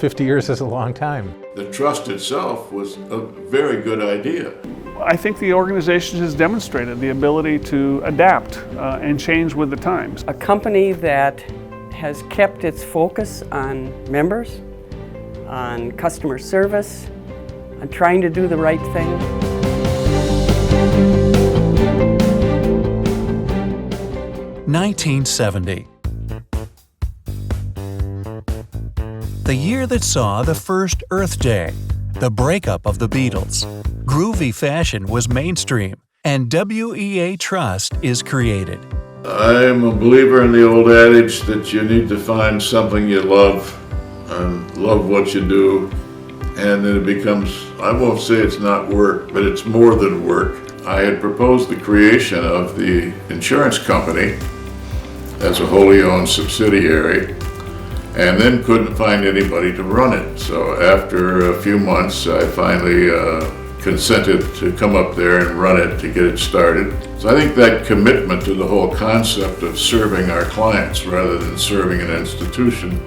50 years is a long time. The trust itself was a very good idea. I think the organization has demonstrated the ability to adapt and change with the times. A company that has kept its focus on members, on customer service, on trying to do the right thing. (1970). The year that saw the first Earth Day, the breakup of the Beatles. Groovy fashion was mainstream, and WEA Trust is created. I'm a believer in the old adage that you need to find something you love and love what you do, and then it becomes, I won't say it's not work, but it's more than work. I had proposed the creation of the insurance company as a wholly owned subsidiary, and then couldn't find anybody to run it. So after a few months, I finally consented to come up there and run it to get it started. So I think that commitment to the whole concept of serving our clients rather than serving an institution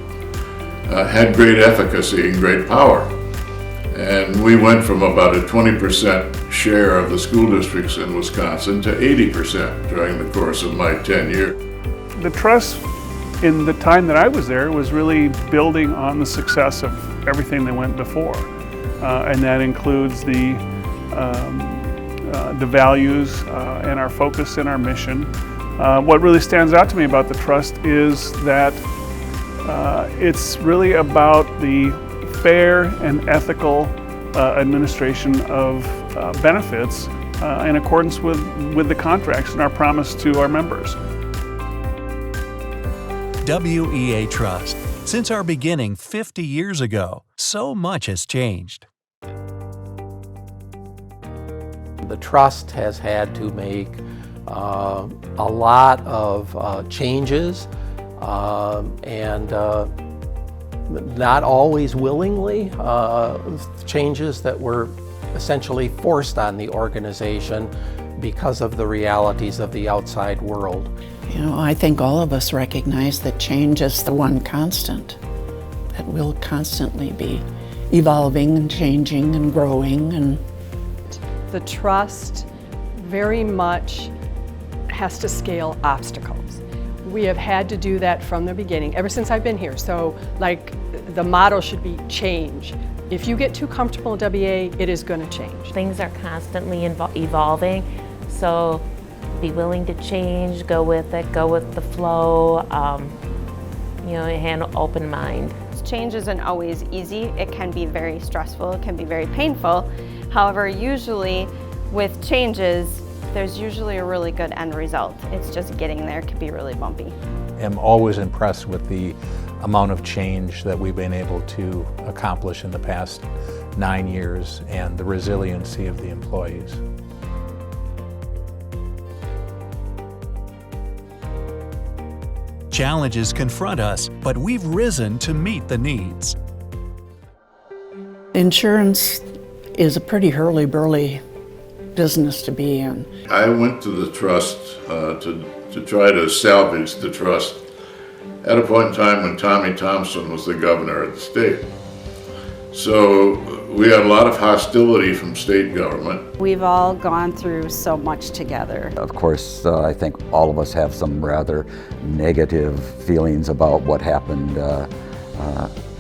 had great efficacy and great power. And we went from about a 20% share of the school districts in Wisconsin to 80% during the course of my tenure. The trust in the time that I was there was really building on the success of everything that went before. And that includes the values and our focus and our mission. What really stands out to me about the trust is that it's really about the fair and ethical administration of benefits in accordance with the contracts and our promise to our members. WEA Trust. Since our beginning 50 years ago, so much has changed. The trust has had to make a lot of changes and not always willingly, changes that were essentially forced on the organization because of the realities of the outside world. You know, I think all of us recognize that change is the one constant, that will constantly be evolving and changing and growing. And the trust very much has to scale obstacles. We have had to do that from the beginning, ever since I've been here. So, like, the motto should be change. If you get too comfortable in WEA, it is going to change. Things are constantly evolving, so be willing to change, go with it, go with the flow, hand open mind. Change isn't always easy. It can be very stressful, it can be very painful. However, usually with changes, there's usually a really good end result. It's just getting there can be really bumpy. I'm always impressed with the amount of change that we've been able to accomplish in the past 9 years and the resiliency of the employees. Challenges confront us, but we've risen to meet the needs. insurance is a pretty hurly-burly business to be in. I went to the trust to try to salvage the trust at a point in time when Tommy Thompson was the governor of the state. So we had a lot of hostility from state government. We've all gone through so much together. Of course, I think all of us have some rather negative feelings about what happened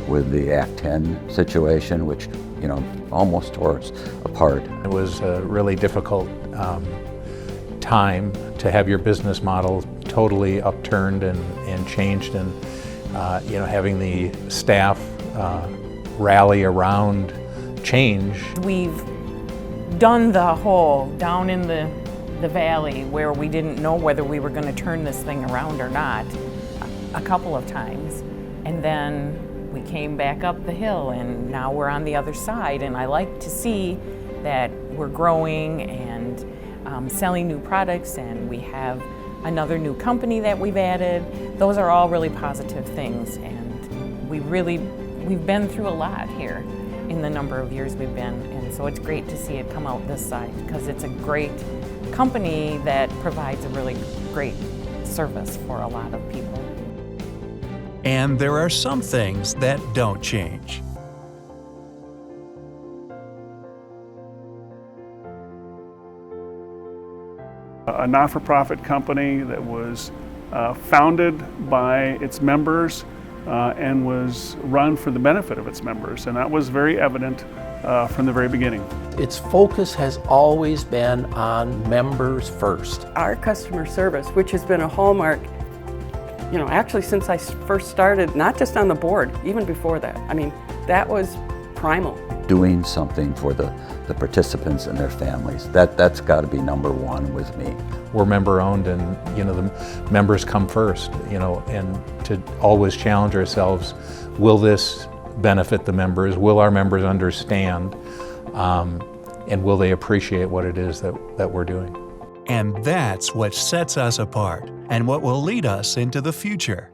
with the Act 10 situation, which, you know, almost tore us apart. It was a really difficult time to have your business model totally upturned and changed, and having the staff rally around change. We've done the whole down in the valley where we didn't know whether we were going to turn this thing around or not a couple of times, and then we came back up the hill and now we're on the other side, and I like to see that we're growing and selling new products, and we have another new company that we've added. Those are all really positive things, and we've been through a lot here in the number of years we've been, and so it's great to see it come out this side because it's a great company that provides a really great service for a lot of people. And there are some things that don't change. a not-for-profit company that was founded by its members and was run for the benefit of its members, and that was very evident from the very beginning. Its focus has always been on members first. Our customer service, which has been a hallmark, actually since I first started, not just on the board, even before that. I mean, that was primal. Doing something for the participants and their families, that's got to be number one with me. We're member owned, and the members come first, and to always challenge ourselves, will this benefit the members? Will our members understand? And will they appreciate what it is that we're doing? And that's what sets us apart and what will lead us into the future.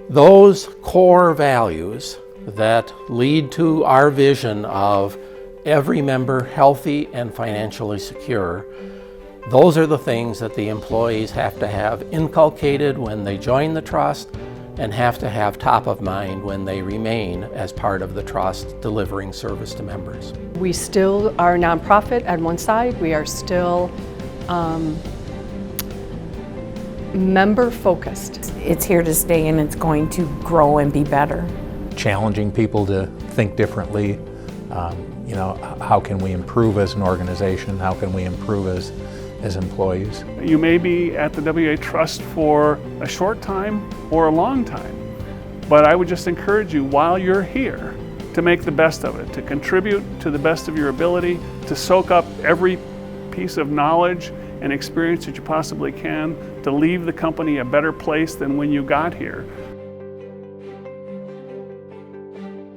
Those core values that lead to our vision of every member healthy and financially secure, those are the things that the employees have to have inculcated when they join the trust and have to have top of mind when they remain as part of the trust delivering service to members. We still are a nonprofit on one side. We are still member focused. It's here to stay and it's going to grow and be better. Challenging people to think differently. How can we improve as an organization? How can we improve as employees? You may be at the WEA Trust for a short time or a long time, but I would just encourage you while you're here to make the best of it, to contribute to the best of your ability, to soak up every piece of knowledge and experience that you possibly can, to leave the company a better place than when you got here.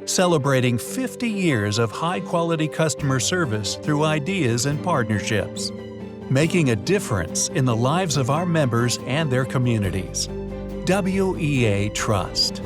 Celebrating 50 years of high-quality customer service through ideas and partnerships. Making a difference in the lives of our members and their communities. WEA Trust.